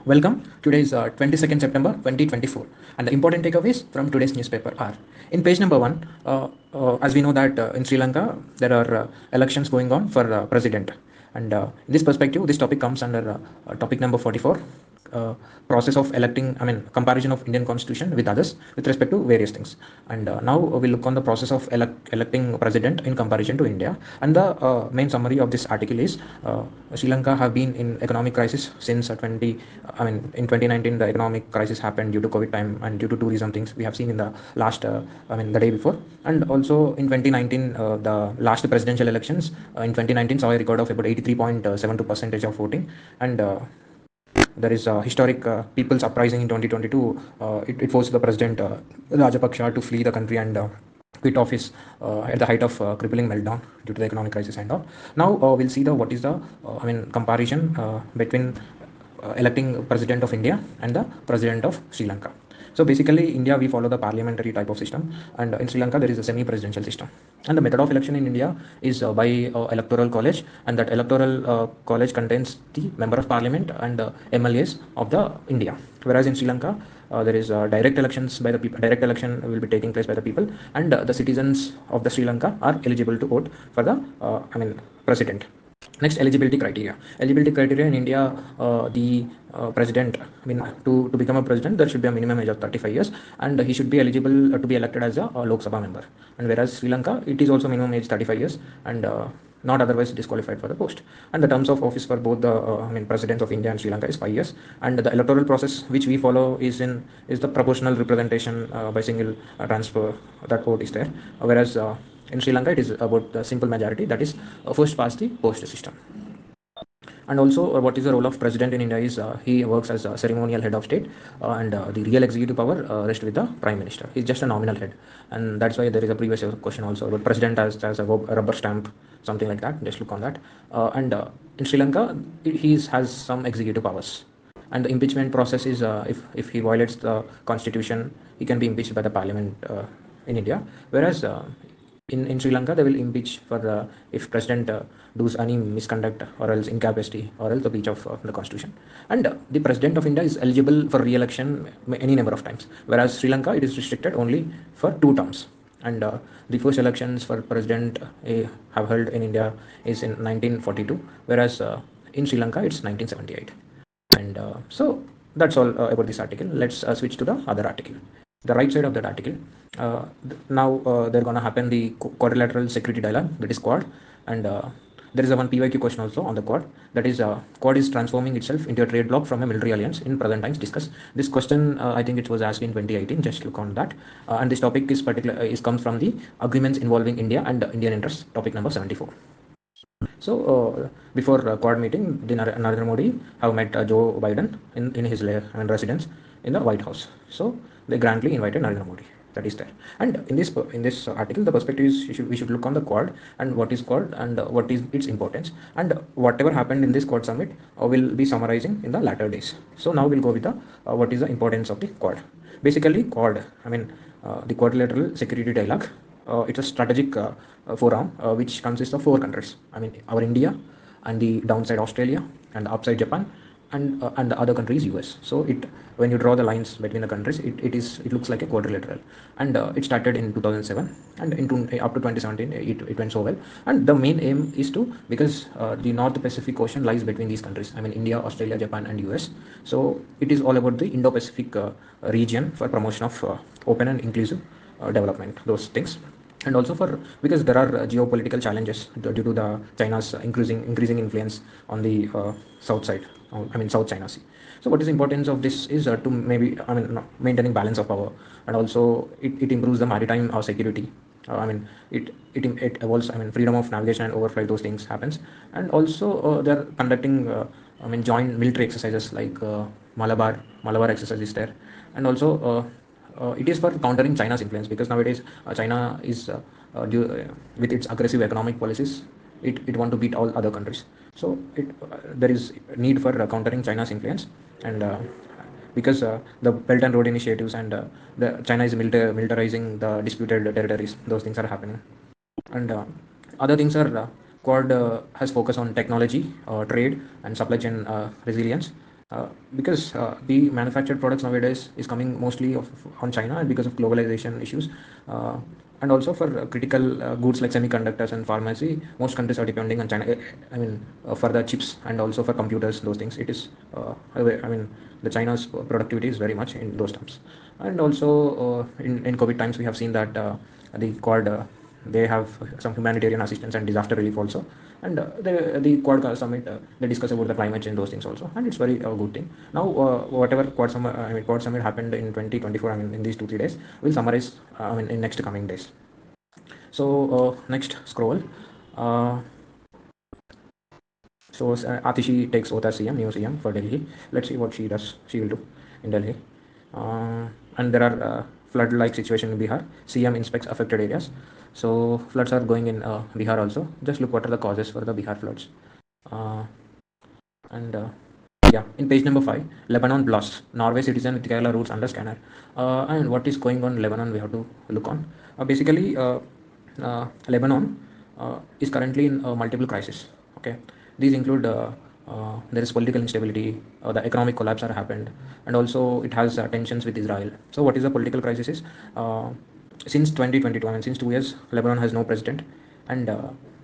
Welcome. Today is 22nd September 2024, and the important takeaways from today's newspaper are in page number one. As we know that in Sri Lanka there are elections going on for president, and in this perspective, this topic comes under topic number 44. Uh, Process of electing, comparison of Indian constitution with others with respect to various things. And now we'll look on the process of electing president in comparison to India. And the main summary of this article is Sri Lanka have been in economic crisis since in 2019 the economic crisis happened due to COVID time and due to tourism things we have seen in the last the day before. And also in 2019 the last presidential elections in 2019 saw a record of about 83.72 percentage of voting. And there is a historic people's uprising in 2022. It forced the president Rajapaksa to flee the country and quit office at the height of crippling meltdown due to the economic crisis and all. Now we'll see the what is the comparison between electing president of India and the president of Sri Lanka. So basically, India we follow the parliamentary type of system, and in Sri Lanka there is a semi-presidential system. And the method of election in India is by electoral college, and that electoral college contains the member of parliament and MLAs of the India. Whereas in Sri Lanka, there is direct elections by the people. Direct election will be taking place by the people, and the citizens of the Sri Lanka are eligible to vote for the president. Next, eligibility criteria. Eligibility criteria in India, the president, to become a president, there should be a minimum age of 35 years, and he should be eligible to be elected as a Lok Sabha member. And whereas Sri Lanka, it is also minimum age 35 years and not otherwise disqualified for the post. And the terms of office for both the presidents of India and Sri Lanka is 5 years. And the electoral process which we follow is the proportional representation by single transfer. That vote is there. Whereas in Sri Lanka, it is about the simple majority, that is first past the post system. And also, what is the role of president in India is he works as a ceremonial head of state, and the real executive power rests with the prime minister. He's just a nominal head, and that's why there is a previous question also about president as a rubber stamp, something like that. Just look on that. And in Sri Lanka, he has some executive powers. And the impeachment process is if he violates the constitution, he can be impeached by the parliament in India. Whereas in Sri Lanka, they will impeach for if president does any misconduct or else incapacity or else the breach of the constitution. And the president of India is eligible for re-election any number of times, whereas Sri Lanka, it is restricted only for 2 terms. And the first elections for president have held in India is in 1942, whereas in Sri Lanka it's 1978. And so that's all about this article. Let's switch to the other article. The right side of that article. Now they're going to happen the quadrilateral security dialogue, that is Quad. And there is a one PYQ question also on the Quad, that is Quad is transforming itself into a trade bloc from a military alliance in present times. Discuss this question. I think it was asked in 2018. Just look on that. And this topic is comes from the agreements involving India and Indian interests, topic number 74. So before Quad meeting, Narendra Modi have met Joe Biden in his residence in the White House. So they grandly invited Narendra Modi. That is there. And in this article, the perspective is we should look on the Quad and what is Quad and what is its importance, and whatever happened in this Quad summit will be summarizing in the latter days. So now we'll go with the what is the importance of the Quad. Basically, Quad, the quadrilateral security dialogue. It's a strategic forum which consists of 4 countries. Our India, and the downside Australia, and the upside Japan, and the other country is US. So when you draw the lines between the countries, it looks like a quadrilateral. And it started in 2007, and up to 2017 it went so well. And the main aim is to, because the North Pacific Ocean lies between these countries, India, Australia, Japan, and US. So it is all about the Indo-Pacific region for promotion of open and inclusive development, those things. And also because there are geopolitical challenges due to the China's increasing influence on the south side, South China Sea. So what is the importance of this is to maintaining balance of power, and also it improves the maritime security. It evolves. Freedom of navigation and overflight, those things happens. And also they're conducting joint military exercises like Malabar exercise is there. And also it is for countering China's influence, because nowadays China is with its aggressive economic policies, it want to beat all other countries. So there is need for countering China's influence. And because the Belt and Road initiatives and the China is militarizing the disputed territories, those things are happening. And other things are Quad has focus on technology, trade, and supply chain resilience. because the manufactured products nowadays is coming mostly on China, and because of globalization issues, uh, and also for critical goods like semiconductors and pharmacy, most countries are depending on China. I mean, for the chips and also for computers, those things. It is, I mean, the China's productivity is very much in those terms. And also in COVID times, we have seen that the Quad they have some humanitarian assistance and disaster relief also, and the Quad summit they discuss about the climate change, those things also, and it's very good thing. Now whatever Quad summit happened in 2024, I mean in these 2 3 days, we'll summarize I mean in next coming days. So next scroll. uh, so Atishi takes oath as CM, new CM for Delhi. Let's see what she will do in Delhi. uh, and there are flood-like situation in Bihar. CM inspects affected areas. So floods are going in Bihar also. Just look what are the causes for the Bihar floods. Uh, and yeah, in page number 5, Lebanon blasts. Norway citizen with Kerala routes under scanner. And what is going on in Lebanon? We have to look on. Basically, Lebanon is currently in multiple crises. Okay, these include there is political instability, the economic collapse are happened, and also it has tensions with Israel. So, what is the political crisis? Is since 2022, I mean, since 2 years, Lebanon has no president, and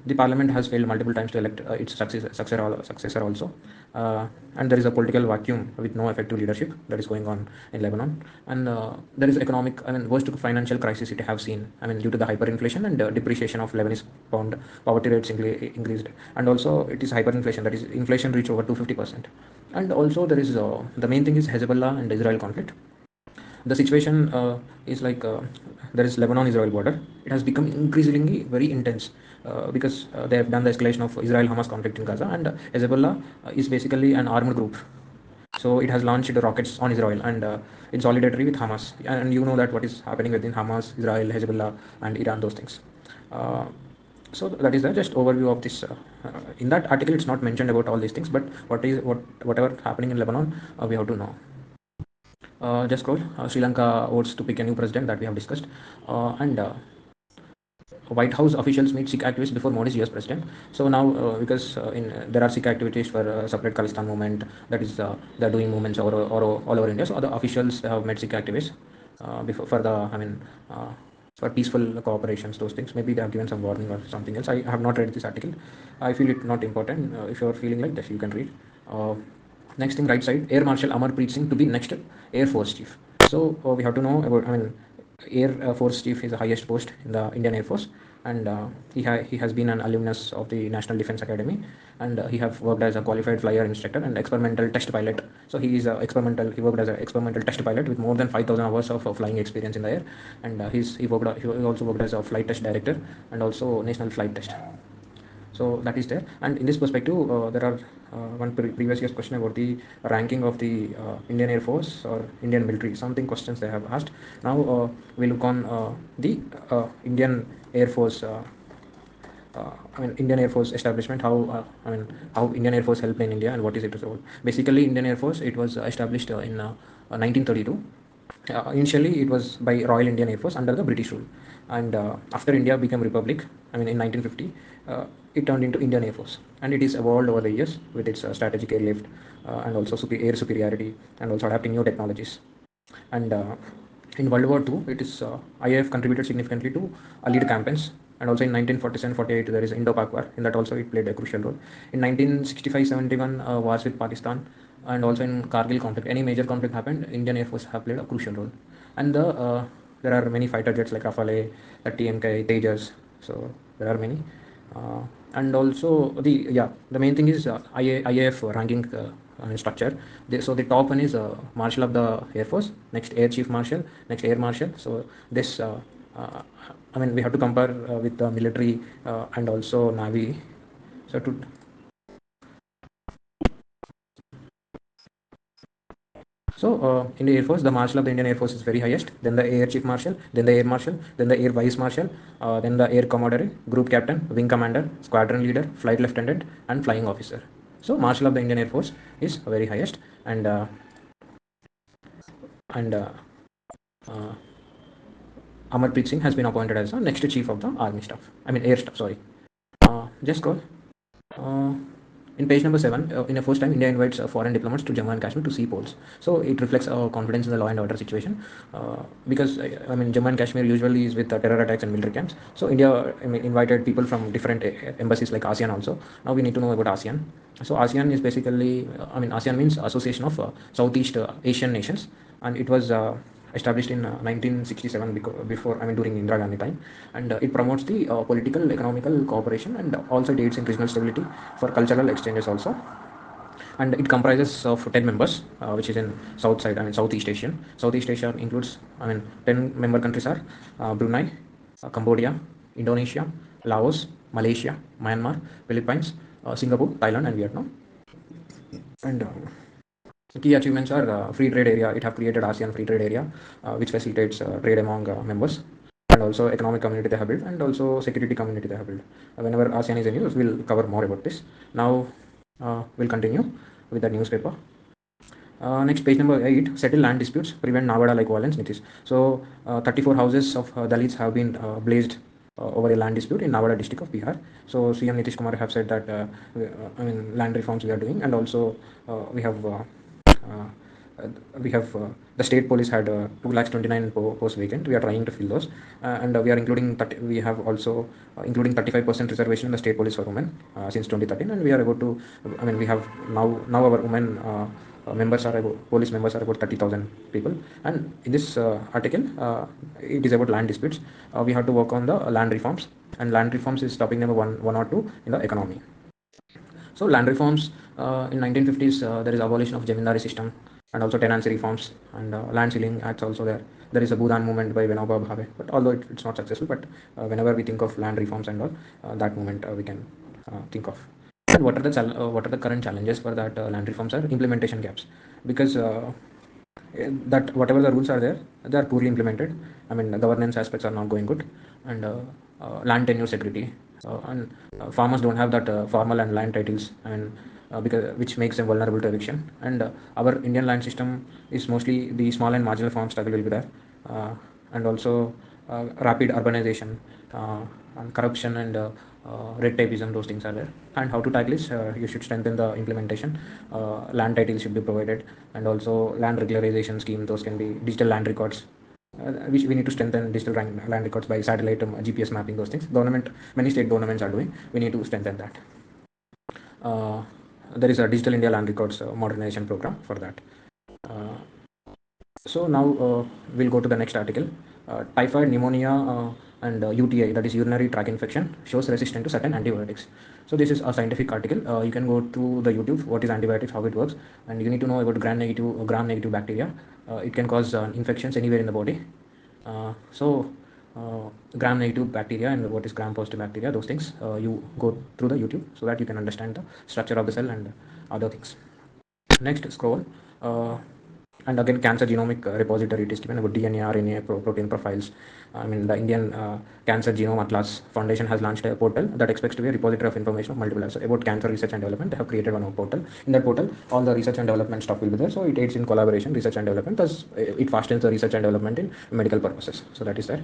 the parliament has failed multiple times to elect its successor also. And there is a political vacuum with no effective leadership that is going on in Lebanon. And there is economic, I mean, worst financial crisis it have seen. I mean, due to the hyperinflation and depreciation of Lebanese pound, poverty rates increased, and also it is hyperinflation. That is, inflation reached over 250%. And also there is the main thing is Hezbollah and Israel conflict. The situation is like there is Lebanon-Israel border. It has become increasingly very intense because they have done the escalation of Israel-Hamas conflict in Gaza, and Hezbollah is basically an armed group. So it has launched rockets on Israel and in solidarity with Hamas. And you know that what is happening within Hamas, Israel, Hezbollah, and Iran, those things. Uh, so that is the just overview of this. In that article, it's not mentioned about all these things, but whatever happening in Lebanon, we have to know. Just scroll. Sri Lanka votes to pick a new president that we have discussed, and White House officials meet Sikh activists before Modi's US president. So now, because in there are Sikh activities for separate Khalistan movement, that is they are doing movements all over India. So other officials have met Sikh activists before for the for peaceful cooperations, those things. Maybe they have given some warning or something else. I have not read this article. I feel it not important. If you are feeling like this, you can read. Next thing, right side, Air Marshal Amarpreet Singh to be next Air Force Chief. So we have to know about. I mean, Air Force Chief is the highest post in the Indian Air Force, and he has been an alumnus of the National Defence Academy, and he have worked as a qualified flyer instructor and experimental test pilot. So he is a experimental. He worked as an experimental test pilot with more than 5,000 hours of flying experience in the air, and he also worked as a flight test director and also national flight test. So that is there. And in this perspective, there are one previous year's question about the ranking of the Indian Air Force or Indian military, something questions they have asked. Now we look on the Indian Air Force I mean Indian Air Force establishment, how I mean how Indian Air Force helped in India and what is its role. Basically, Indian Air Force, it was established in 1932. Initially, it was by Royal Indian Air Force under the British rule, and after India became republic, I mean in 1950, it turned into Indian Air Force, and it is evolved over the years with its strategic airlift and also air superiority, and also adapting new technologies. And in World War II, it is IAF contributed significantly to lead campaigns. And also in 1947-48, there is Indo-Pak War. In that also, it played a crucial role. In 1965-71, wars with Pakistan, and also in Kargil conflict, any major conflict happened, Indian Air Force have played a crucial role. And there are many fighter jets like Rafale, the TMK, Tejas. So there are many. And also the main thing is IAF ranking structure. So the top one is Marshal of the Air Force, next Air Chief Marshal, next Air Marshal. So this uh, I mean we have to compare with the military and also Navy. So to in the Air Force, the Marshal of the Indian Air Force is very highest, then the Air Chief Marshal, then the Air Marshal, then the Air Vice Marshal, then the Air Commodore, Group Captain, Wing Commander, Squadron Leader, Flight Lieutenant, and Flying Officer. So Marshal of the Indian Air Force is very highest, and and uh, Amarpreet Singh has been appointed as the next Chief of the Army Staff. I mean Air Staff. Sorry. Just go. Uh, In page number 7, in a first time, India invites foreign diplomats to Jammu and Kashmir to see polls. So it reflects confidence in the law and order situation, because I mean Jammu and Kashmir usually is with terror attacks and military camps. So India, I mean, invited people from different embassies like ASEAN also. Now we need to know about ASEAN. So ASEAN is basically, I mean, ASEAN means Association of Southeast Asian Nations, and it was established in 1967, before, I mean, during Indira Gandhi time, and it promotes the political, economical cooperation, and also it aids in regional stability for cultural exchanges also. And it comprises of 10 members, which is in south side, I mean Southeast Asian. Southeast Asia includes, I mean, 10 member countries are Brunei, Cambodia, Indonesia, Laos, Malaysia, Myanmar, Philippines, Singapore, Thailand, and Vietnam. And key achievements are free trade area. It have created ASEAN free trade area, which facilitates trade among members, and also economic community they have built, and also security community they have built. Whenever ASEAN is in use, we'll cover more about this. Now we'll continue with the newspaper. Next, page number 8, settle land disputes, prevent Navada-like violence, Nitish. So 34 houses of Dalits have been blazed over a land dispute in Navada district of Bihar. So CM Nitish Kumar have said that, I mean, land reforms we are doing, and also we have uh, we have the state police had 229 posts vacant. We are trying to fill those, and we are including we have also including 35% reservation in the state police for women since 2013, and we are about to, I mean, we have now our women members are about, police members are about 30,000 people. And in this article, it is about land disputes. We have to work on the land reforms, and land reforms is topic number one or two in the economy. So land reforms, in 1950s, there is abolition of Jamindari system, and also tenancy reforms, and land ceiling acts also there. There is a Bhudan movement by Vinoba Bhave, but although it's not successful, but whenever we think of land reforms and all, that movement we can think of. And what are the current challenges for that land reforms are implementation gaps, because that whatever the rules are there, they are poorly implemented. I mean, the governance aspects are not going good, and land tenure security, and farmers don't have that formal and land titles, and because which makes them vulnerable to eviction. And our Indian land system is mostly the small and marginal farm struggle will be there, and also rapid urbanization, uh, and corruption, and red tapeism, those things are there. And how to tackle this? You should strengthen the implementation. Land titles should be provided, and also land regularization scheme. Those can be digital land records. Which we need to strengthen digital land records by satellite GPS mapping. Those things, government, many state governments are doing. We need to strengthen that. Uh, there is a Digital India Land Records modernization program for that. Uh, so now we'll go to the next article. Typhoid, pneumonia, and UTI, that is urinary tract infection, shows resistance to certain antibiotics. So this is a scientific article. You can go to the YouTube, what is antibiotics, how it works, and you need to know about gram-negative bacteria. It can cause infections anywhere in the body. So gram-negative bacteria and what is gram-positive bacteria, those things, you go through the YouTube so that you can understand the structure of the cell and other things. Next, scroll. And again, cancer genomic repository, it is given about DNA, RNA, protein profiles. I mean, the Indian Cancer Genome Atlas Foundation has launched a portal that expects to be a repository of information of multiple areas. So about cancer research and development, they have created one portal. In that portal, all the research and development stuff will be there. So it aids in collaboration, research and development. Thus, it fastens the research and development in medical purposes. So that is there.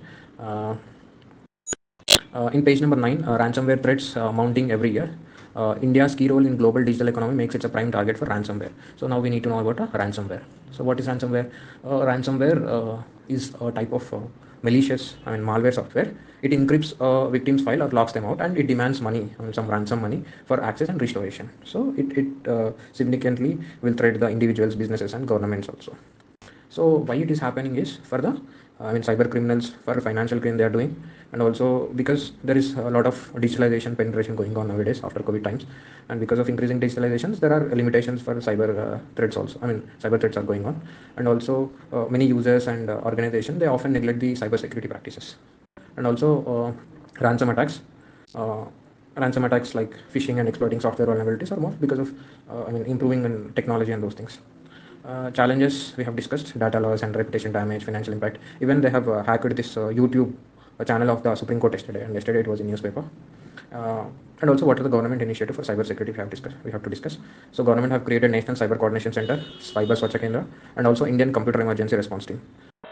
In page number 9, ransomware threats mounting every year. India's key role in global digital economy makes it a prime target for ransomware. So now we need to know about ransomware. So what is ransomware? Ransomware is a type of malicious, I mean, malware software. It encrypts a victim's file or locks them out, and it demands money, I mean, some ransom money for access and restoration. So it significantly will threat the individuals, businesses, and governments also. So why it is happening is for the, I mean, cyber criminals, for financial crime they are doing, and also because there is a lot of digitalization penetration going on nowadays after COVID times, and because of increasing digitalizations, there are limitations for cyber threats also. I mean, cyber threats are going on, and also many users and organizations, they often neglect the cyber security practices, and also ransom attacks. Uh, Ransom attacks like phishing and exploiting software vulnerabilities are more because of, I mean, improving in technology and those things. Challenges we have discussed: data loss and reputation damage, financial impact. Even they have hacked this YouTube channel of the Supreme Court yesterday, and yesterday it was in newspaper. Uh, and also, what are the government initiative for cyber security? We have to discuss. So, government have created National Cyber Coordination Center, Cyber Swacha Kendra, and also Indian Computer Emergency Response Team.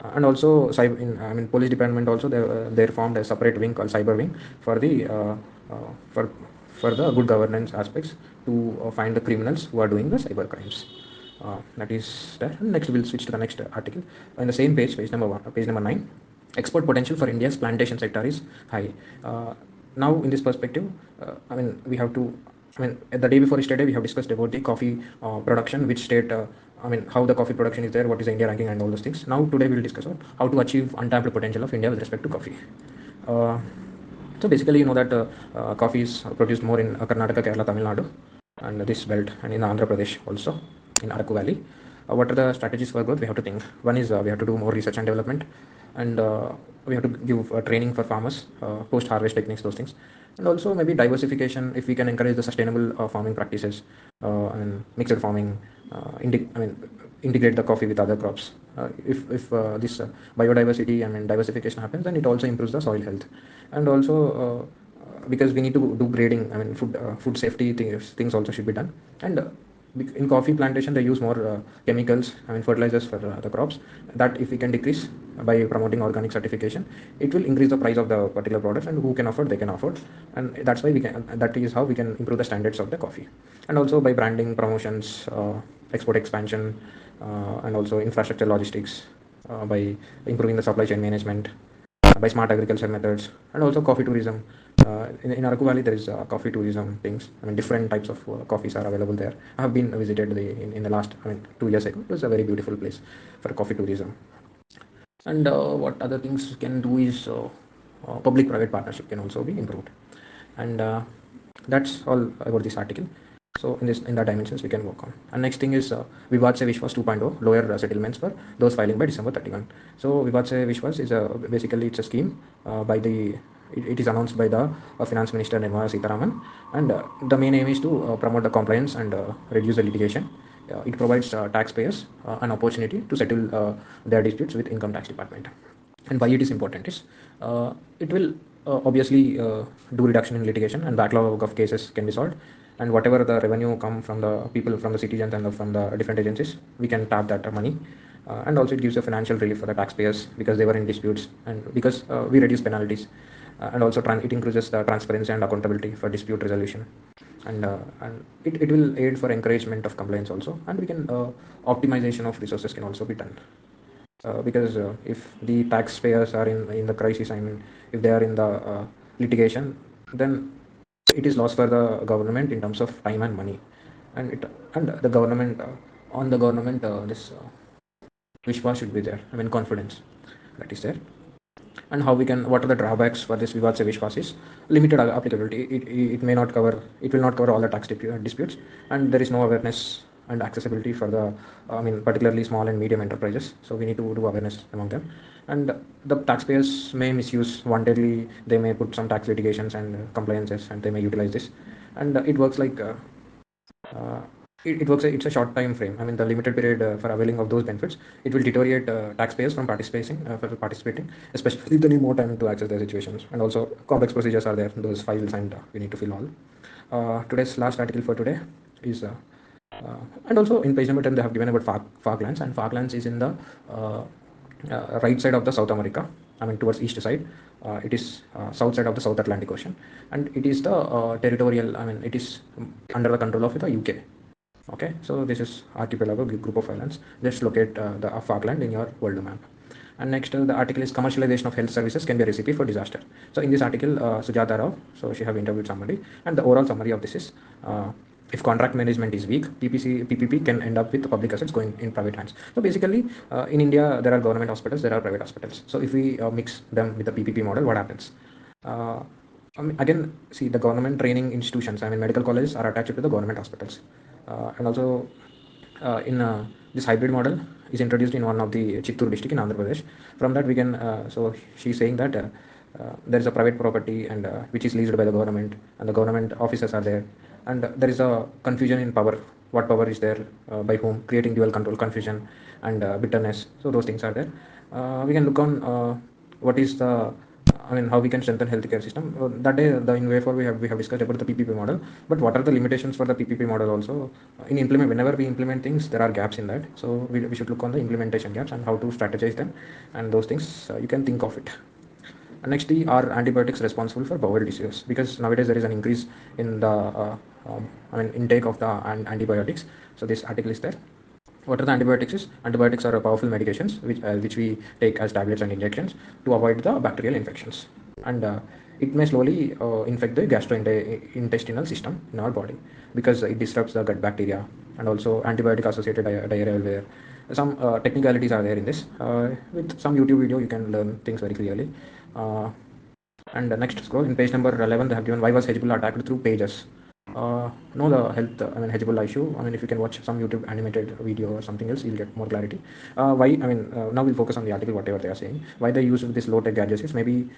And also, I mean, police department also they formed a separate wing called Cyber Wing for the for for the good governance aspects to find the criminals who are doing the cyber crimes. That is there. And next, we'll switch to the next article. In the same page, page number 9, export potential for India's plantation sector is high. Now, in this perspective, we have to. The day before yesterday, we have discussed about the coffee production, which state, how the coffee production is there, what is the India ranking, and all those things. Now, today, we will discuss on how to achieve untapped potential of India with respect to coffee. So basically, you know that coffee is produced more in Karnataka, Kerala, Tamil Nadu, and this belt, and in Andhra Pradesh also, in Araku Valley. What are the strategies for growth? We have to think. One is we have to do more research and development, and we have to give training for farmers, post-harvest techniques, those things, and also maybe diversification. If we can encourage the sustainable farming practices and mixed farming, integrate the coffee with other crops. If this biodiversity, diversification happens, then it also improves the soil health, and also because we need to do grading. Food safety things also should be done, and in coffee plantation they use more chemicals, fertilizers for the crops. That if we can decrease by promoting organic certification, it will increase the price of the particular products, and who can afford, they can afford, and that's why we can. That is how we can improve the standards of the coffee, and also by branding, promotions, export expansion, and also infrastructure logistics, by improving the supply chain management, by smart agriculture methods, and also coffee tourism. In Araku Valley, there is coffee tourism things. Different types of coffees are available there. I have been visited in the last 2 years ago. It was a very beautiful place for coffee tourism. And what other things can do is public-private partnership can also be improved. And that's all about this article. So in that dimensions we can work on. And next thing is Vivad Se Vishwas 2.0, lower settlements for those filing by December 31. So Vivad Se Vishwas is basically it's a scheme by the it is announced by the finance minister Nirmala Sitharaman, and the main aim is to promote the compliance and reduce the litigation. It provides taxpayers an opportunity to settle their disputes with income tax department. And why it is important is it will obviously do reduction in litigation, and backlog of cases can be solved, and whatever the revenue come from the people, from the citizens, and from the different agencies, we can tap that money. And also it gives a financial relief for the taxpayers because they were in disputes, and because we reduce penalties, and also it increases the transparency and accountability for dispute resolution, and it will aid for encouragement of compliance also, and we can optimization of resources can also be done. Because if the taxpayers are in the crisis, if they are in the litigation, then it is loss for the government in terms of time and money, and the government on the government this Vishwas should be there. Confidence that is there. And how we can, what are the drawbacks for this Vivad Se Vishwas is limited applicability. It may not cover, it will not cover all the tax disputes, and there is no awareness and accessibility for the particularly small and medium enterprises. So we need to do awareness among them, and the taxpayers may misuse wantedly. They may put some tax litigations and compliances, and they may utilize this, and it works like uh, it works. It's a short time frame. The limited period for availing of those benefits, it will deteriorate taxpayers from participating, especially if they need more time to access their situations. And also, complex procedures are there, those files, and we need to fill all. Today's last article for today is, and also in page number 10, they have given about Falklands, and Falklands is in the right side of the South America. Towards east side. It is south side of the South Atlantic Ocean, and it is the territorial. It is under the control of the UK. Okay, so this is archipelago group of islands. Just locate the Falkland in your world map. And next, the article is commercialization of health services can be a recipe for disaster. So in this article, Sujata Rao, so she have interviewed somebody, and the overall summary of this is, if contract management is weak, PPP can end up with public assets going in private hands. So basically, in India, there are government hospitals, there are private hospitals. So if we mix them with the PPP model, what happens? Again, see, the government training institutions, medical colleges are attached to the government hospitals. And also in this hybrid model is introduced in one of the Chittoor district in Andhra Pradesh. From that we can, so she's saying that there is a private property, and which is leased by the government, and the government officers are there, and there is a confusion in power. What power is there, by whom, creating dual control, confusion, and bitterness. So those things are there. We can look on what is the how we can strengthen healthcare system. That day, in way for we have discussed about the PPP model. But what are the limitations for the PPP model also? Whenever we implement things, there are gaps in that. So we should look on the implementation gaps and how to strategize them, and those things you can think of it. And next, the are antibiotics responsible for bowel disease? Because nowadays there is an increase in the intake of the antibiotics. So this article is there. What are the antibiotics? Antibiotics are powerful medications which we take as tablets and injections to avoid the bacterial infections, and it may slowly infect the gastrointestinal system in our body because it disrupts the gut bacteria, and also antibiotic associated diarrhea where some technicalities are there in this. With some YouTube video, you can learn things very clearly. Uh, and next scroll in page number 11, they have given why was Hezbollah attacked through pages. Know the health, Hezbollah issue. If you can watch some YouTube animated video or something else, you'll get more clarity. Why? Now we'll focus on the article, whatever they are saying. Why they use this low-tech gadgets is maybe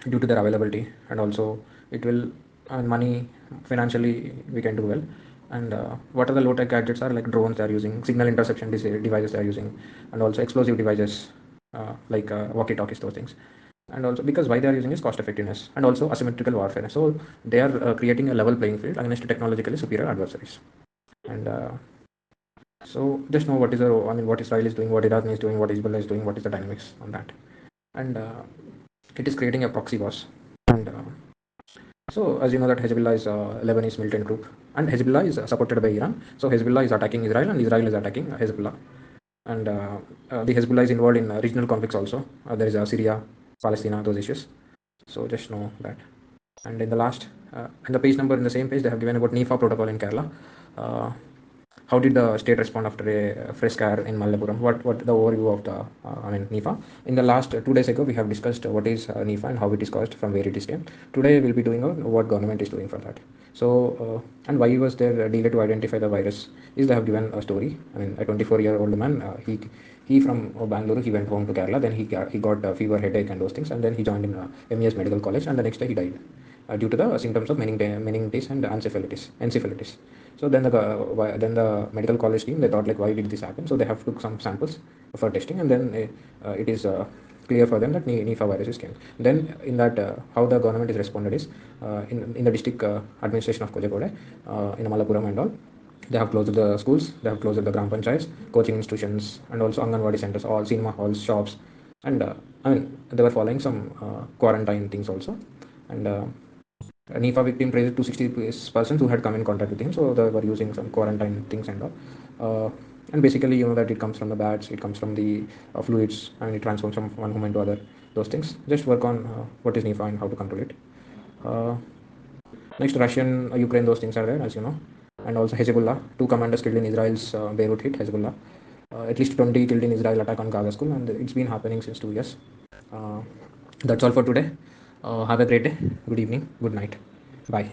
due to their availability, and also it will earn money financially. We can do well. And what are the low-tech gadgets are like drones they are using, signal interception devices they are using, and also explosive devices like walkie-talkies, those things. And also because why they are using is cost effectiveness and also asymmetrical warfare. So they are creating a level playing field against technologically superior adversaries. And so just know what is what Israel is doing, what Iran is doing, what Hezbollah is doing, what is the dynamics on that. And it is creating a proxy wars. And so as you know that Hezbollah is a Lebanese militant group, and Hezbollah is supported by Iran. So Hezbollah is attacking Israel, and Israel is attacking Hezbollah. And the Hezbollah is involved in regional conflicts also. There is Syria, Palestine, those issues. So just know that. And in the last, in the page number in the same page, they have given about NIFA protocol in Kerala. How did the state respond after a fresh scare in Mallapuram? What the overview of the NIFA? In the last 2 days ago, we have discussed what is NIFA and how it is caused, from where it is came. Today, we'll be doing what government is doing for that. So and why was there a delay to identify the virus? Is they have given a story. A 24-year-old man, he from Bangalore, he went home to Kerala. Then he got fever, headache, and those things, and then he joined in MES Medical College, and the next day he died due to the symptoms of meningitis and encephalitis. So then the medical college team, they thought like, why did this happen? So they have took some samples for testing, and then it is clear for them that Nipah viruses came. Then in that how the government is responded is in the district administration of Kozhikode, in Malappuram and all, they have closed the schools, they have closed the gram panchayats, coaching institutions, and also Anganwadi centers, all cinema halls, shops, and they were following some quarantine things also. And NIFA victim traced 260 persons who had come in contact with him, so they were using some quarantine things and all. And basically, you know that it comes from the bats, it comes from the fluids, and it transforms from one human to other. Those things. Just work on what is NIFA and how to control it. Next, Russian, Ukraine, those things are there, as you know. And also Hezbollah, 2 commanders killed in Israel's Beirut hit. Hezbollah, at least 20 killed in Israel attack on Gaza school, and it's been happening since 2 years. That's all for today. Have a great day, good evening, good night. Bye.